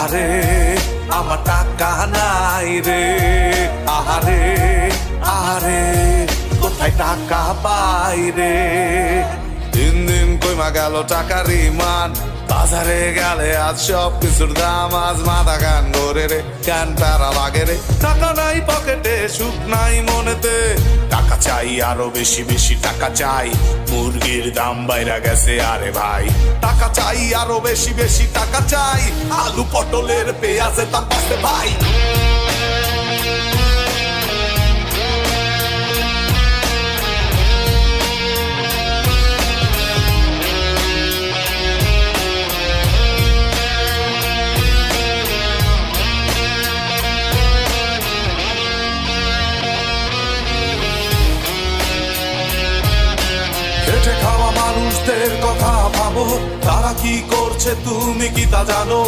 আহারে আমার টাকা নাই রে, আহারে আহারে কোথায় টাকা পাই রে। দিন দিন কইমা গেল টাকার ইমান, বাজারে গেলে আজ সব কিছুর দাম, আজ মাথা গান ধরে রে, কেন প্যারা লাগে রে। টাকা নাই পকেটে, সুখ নাই মনেতে, টাকা চাই আরো বেশি বেশি টাকা চাই, মুরগির দাম বাইরা গেছে আরে ভাই। টাকা চাই আরো বেশি বেশি টাকা চাই, আলু পটলের পেঁয়াজের দাম বাড়ছে ভাই। খেটে খাওয়া মানুষদের কথা ভাবো, তারা কি করছে তুমি কি তা জানো?